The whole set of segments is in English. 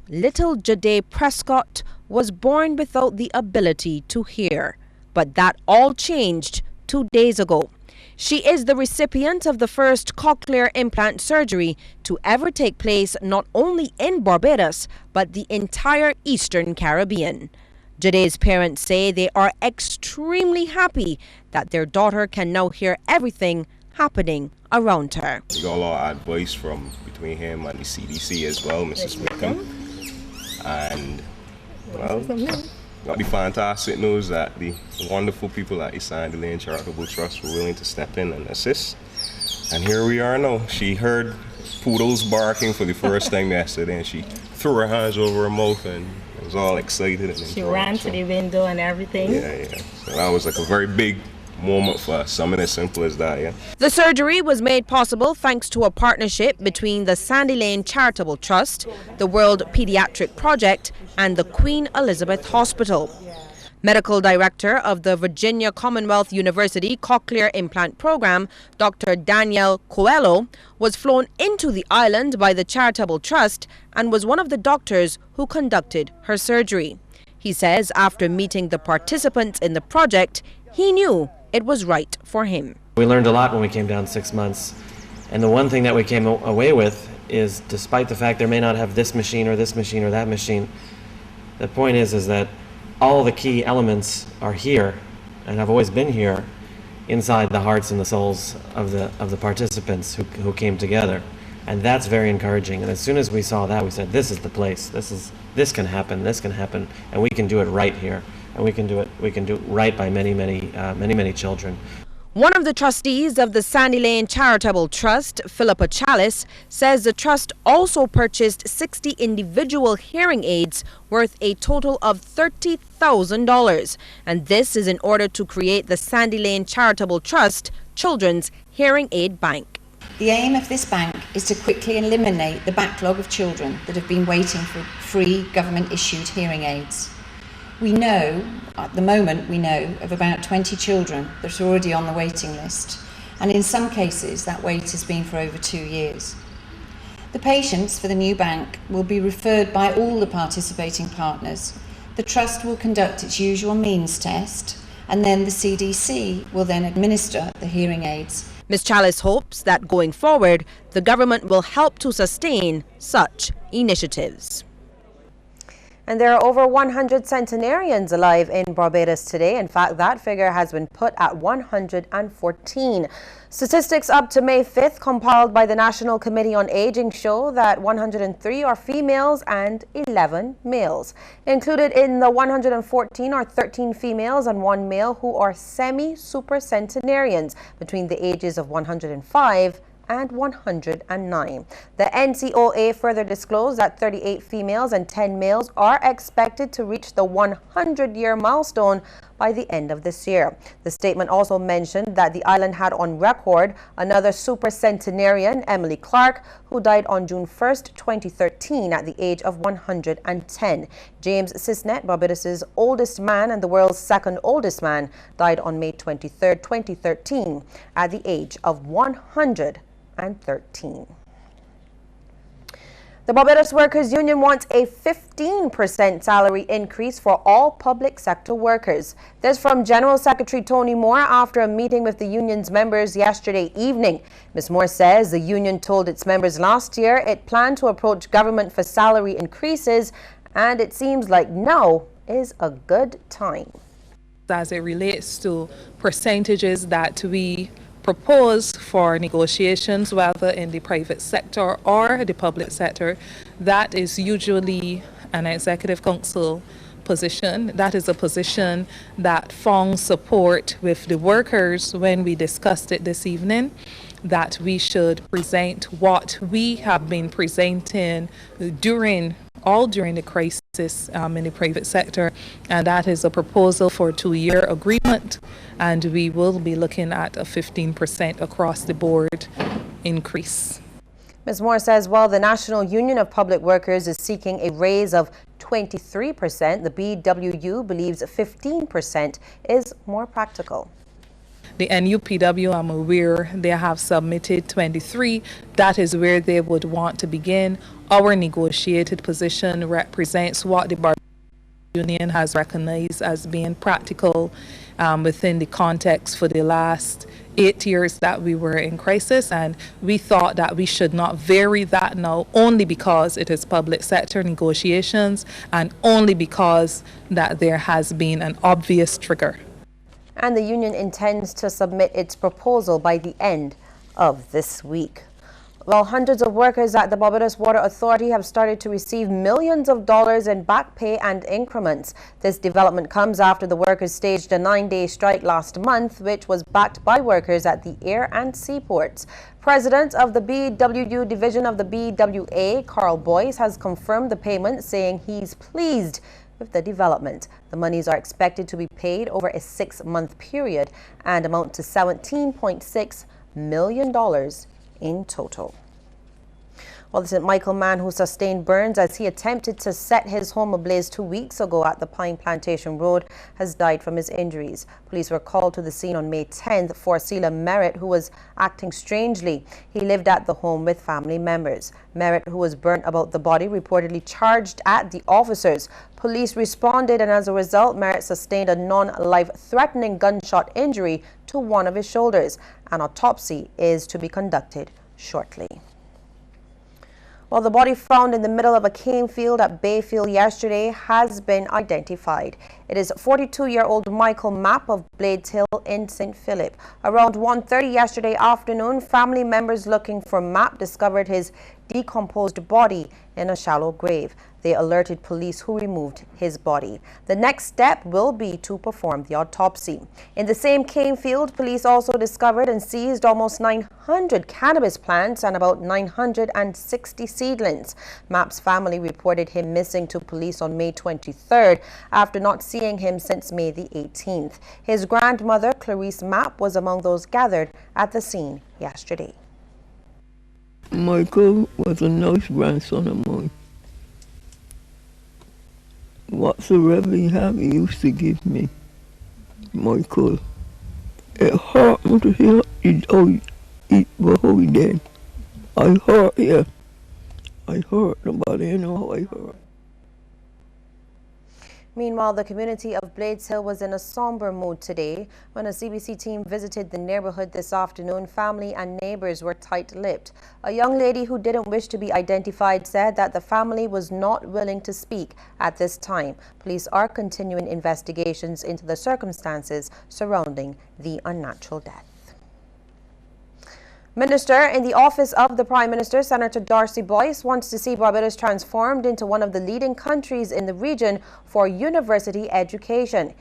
little Jade Prescott was born without the ability to hear. But that all changed 2 days ago. She is the recipient of the first cochlear implant surgery to ever take place not only in Barbados, but the entire Eastern Caribbean. Jade's parents say they are extremely happy that their daughter can now hear everything happening around her. We got a lot of advice from between him and the CBC as well, Mrs. Wickham. And, well, got the fantastic news that the wonderful people at the Centenarian Charitable Trust were willing to step in and assist. And here we are now. She heard poodles barking for the first time yesterday, and she threw her hands over her mouth and was all excited. And she ran to the window and everything. Yeah. So that was like a very big moment for us, something as simple as that, yeah. The surgery was made possible thanks to a partnership between the Centenarian Charitable Trust, the World Pediatric Project, and the Queen Elizabeth Hospital. Medical Director of the Virginia Commonwealth University Cochlear Implant Program, Dr. Danielle Coelho, was flown into the island by the Charitable Trust and was one of the doctors who conducted her surgery. He says after meeting the participants in the project, he knew it was right for him. We learned a lot when we came down 6 months, and the one thing that we came away with is, despite the fact there may not have this machine or this machine or that machine, the point is that all the key elements are here and have always been here inside the hearts and the souls of the participants who came together, and that's very encouraging. And as soon as we saw that, we said, this is the place. This can happen, and we can do it right here. And we can do it right by many children. One of the trustees of the Centenarian Charitable Trust, Philippa Chalice, says the trust also purchased 60 individual hearing aids worth a total of $30,000. And this is in order to create the Centenarian Charitable Trust Children's Hearing Aid Bank. The aim of this bank is to quickly eliminate the backlog of children that have been waiting for free government-issued hearing aids. We know, at the moment, of about 20 children that are already on the waiting list, and in some cases that wait has been for over 2 years. The patients for the new bank will be referred by all the participating partners. The Trust will conduct its usual means test, and then the CDC will then administer the hearing aids. Ms. Chalice hopes that going forward, the government will help to sustain such initiatives. And there are over 100 centenarians alive in Barbados today. In fact, that figure has been put at 114. Statistics up to May 5th compiled by the National Committee on Aging show that 103 are females and 11 males. Included in the 114 are 13 females and 1 male who are semi-super centenarians between the ages of 105 and 109. The NCOA further disclosed that 38 females and 10 males are expected to reach the 100-year milestone by the end of this year. The statement also mentioned that the island had on record another super centenarian, Emily Clark, who died on June 1st, 2013 at the age of 110. James Cisnet, Barbados' oldest man and the world's second oldest man, died on May 23rd, 2013 at the age of 113. The Barbados Workers Union wants a 15% salary increase for all public sector workers. This from General Secretary Tony Moore after a meeting with the union's members yesterday evening. Ms. Moore says the union told its members last year it planned to approach government for salary increases, and it seems like now is a good time. As it relates to percentages that we propose for negotiations, whether in the private sector or the public sector, that is usually an executive council position. That is a position that found support with the workers when we discussed it this evening, that we should present what we have been presenting during the crisis in the private sector, and that is a proposal for a 2-year agreement, and we will be looking at a 15% across the board increase. Ms. Moore says while the National Union of Public Workers is seeking a raise of 23%, the BWU believes 15% is more practical. The NUPW, I'm aware, they have submitted 23. That is where they would want to begin. Our negotiated position represents what the Barbados Union has recognized as being practical within the context for the last 8 years that we were in crisis, and we thought that we should not vary that now only because it is public sector negotiations and only because that there has been an obvious trigger. And the union intends to submit its proposal by the end of this week. Well, hundreds of workers at the Barbados Water Authority have started to receive millions of dollars in back pay and increments. This development comes after the workers staged a 9-day strike last month, which was backed by workers at the air and seaports. President of the BWU division of the BWA, Carl Boyce, has confirmed the payment, saying he's pleased with the development. The monies are expected to be paid over a 6-month period and amount to $17.6 million in total. Well, the St. Michael man who sustained burns as he attempted to set his home ablaze 2 weeks ago at the Pine Plantation Road has died from his injuries. Police were called to the scene on May 10th for Celia Merritt, who was acting strangely. He lived at the home with family members. Merritt, who was burnt about the body, reportedly charged at the officers. Police responded, and as a result, Merritt sustained a non-life-threatening gunshot injury to one of his shoulders. An autopsy is to be conducted shortly. Well, the body found in the middle of a cane field at Bayfield yesterday has been identified. It is 42-year-old Michael Mapp of Blades Hill in St. Philip. Around 1:30 yesterday afternoon, family members looking for Mapp discovered his decomposed body in a shallow grave. They alerted police, who removed his body. The next step will be to perform the autopsy. In the same cane field, police also discovered and seized almost 900 cannabis plants and about 960 seedlings. Mapp's family reported him missing to police on May 23rd after not seeing him since May the 18th. His grandmother, Clarice Mapp, was among those gathered at the scene yesterday. Michael was a nice grandson of mine. Whatsoever he had, he used to give me. Michael. It hurt me to hear it before he dead. I hurt, yeah. I hurt. Nobody know how I hurt. Meanwhile, the community of Blades Hill was in a somber mood today. When a CBC team visited the neighborhood this afternoon, family and neighbors were tight-lipped. A young lady who didn't wish to be identified said that the family was not willing to speak at this time. Police are continuing investigations into the circumstances surrounding the unnatural death. Minister in the Office of the Prime Minister, Senator Darcy Boyce, wants to see Barbados transformed into one of the leading countries in the region for university education.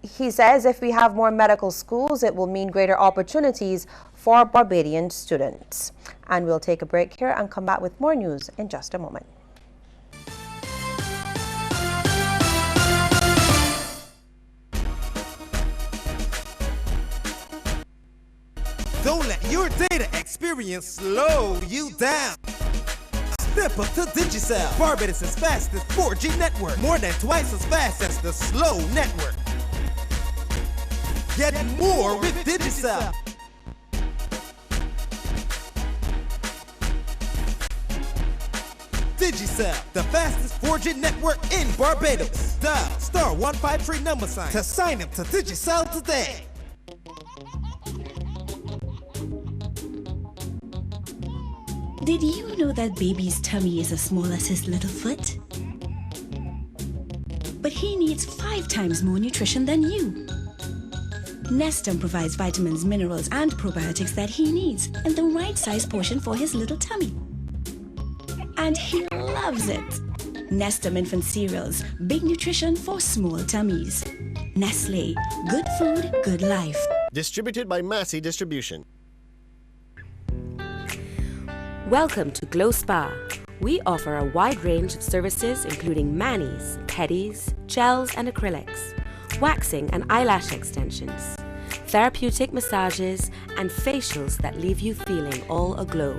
He says if we have more medical schools, it will mean greater opportunities for Barbadian students. And we'll take a break here and come back with more news in just a moment. Don't let your data experience slow you down. Step up to Digicel, Barbados' fastest 4G network, more than twice as fast as the slow network. Get more with Digicel. Digicel, the fastest 4G network in Barbados. Dial *153 to sign up to Digicel today. Did you know that baby's tummy is as small as his little foot? But he needs 5 times more nutrition than you. Nestum provides vitamins, minerals, and probiotics that he needs in the right size portion for his little tummy. And he loves it. Nestum infant cereals, big nutrition for small tummies. Nestle, good food, good life. Distributed by Massey Distribution. Welcome to Glow Spa. We offer a wide range of services including manis, pedis, gels and acrylics, waxing and eyelash extensions, therapeutic massages and facials that leave you feeling all aglow.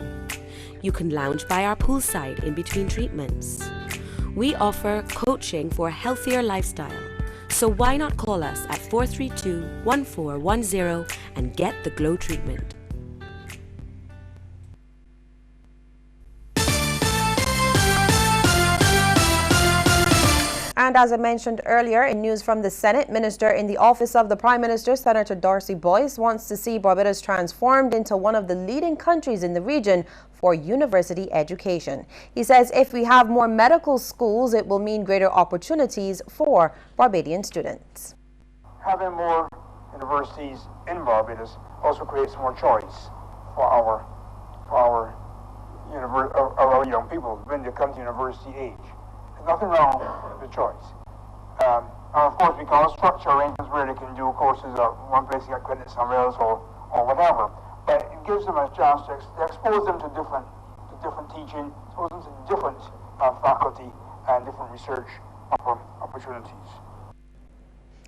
You can lounge by our poolside in between treatments. We offer coaching for a healthier lifestyle, So why not call us at 432-1410 and get the glow treatment. And as I mentioned earlier, in news from the Senate, Minister in the Office of the Prime Minister, Senator Darcy Boyce, wants to see Barbados transformed into one of the leading countries in the region for university education. He says if we have more medical schools, it will mean greater opportunities for Barbadian students. Having more universities in Barbados also creates more choice for our young people when they come to university age. Nothing wrong with choice. And of course, we can all structure arrangements where they can do courses at one place, get credit somewhere else, or whatever. But it gives them a chance to expose them to different teaching, expose them to different faculty and different research opportunities.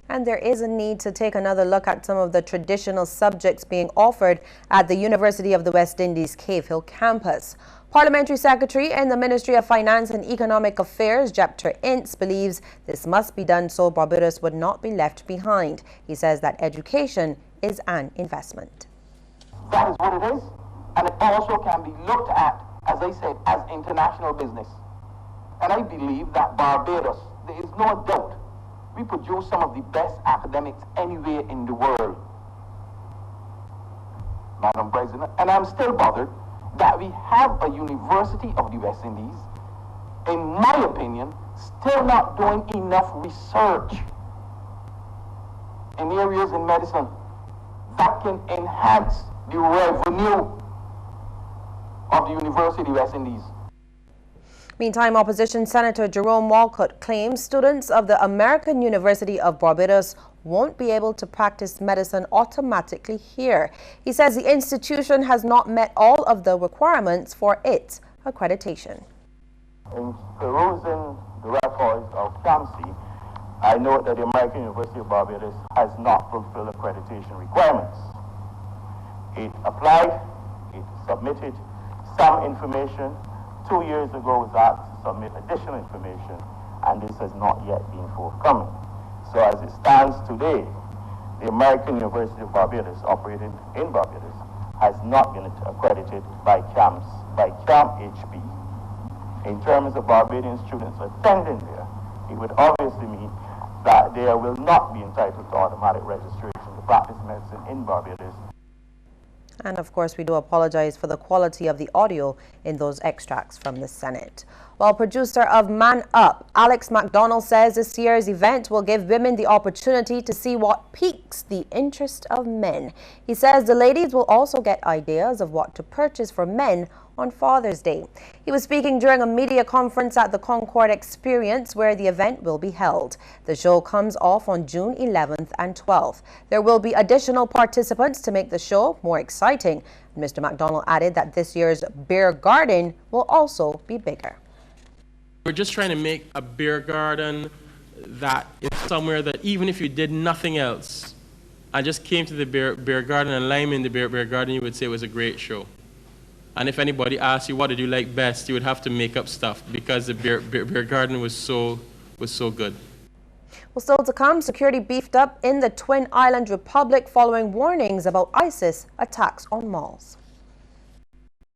And there is a need to take another look at some of the traditional subjects being offered at the University of the West Indies Cave Hill campus. Parliamentary Secretary in the Ministry of Finance and Economic Affairs, Jepter Ince, believes this must be done so Barbados would not be left behind. He says that education is an investment. That is what it is, and it also can be looked at, as I said, as international business. And I believe that Barbados, there is no doubt, we produce some of the best academics anywhere in the world, Madam President, and I'm still bothered that we have a University of the West Indies, in my opinion, still not doing enough research in areas in medicine that can enhance the revenue of the University of the West Indies. Meantime, Opposition Senator Jerome Walcott claims students of the American University of Barbados won't be able to practice medicine automatically here. He says the institution has not met all of the requirements for its accreditation. In perusing the records of CAMC, I note that the American University of Barbados has not fulfilled accreditation requirements. It applied, it submitted some information. 2 years ago, was asked to submit additional information, and this has not yet been forthcoming. So as it stands today, the American University of Barbados, operating in Barbados, has not been accredited by CAMHB. In terms of Barbadian students attending there, it would obviously mean that they will not be entitled to automatic registration to practice medicine in Barbados. And of course, we do apologize for the quality of the audio in those extracts from the Senate. While producer of Man Up, Alex McDonald, says this year's event will give women the opportunity to see what piques the interest of men. He says the ladies will also get ideas of what to purchase for men on Father's Day. He was speaking during a media conference at the Concord Experience, where the event will be held. The show comes off on June 11th and 12th. There will be additional participants to make the show more exciting. Mr. McDonald added that this year's beer garden will also be bigger. We're just trying to make a beer garden that is somewhere that even if you did nothing else, I just came to the beer garden and lime in the beer garden, you would say it was a great show. And if anybody asked you what did you like best, you would have to make up stuff because the beer garden was so good. Well, still to come, security beefed up in the Twin Island Republic following warnings about ISIS attacks on malls.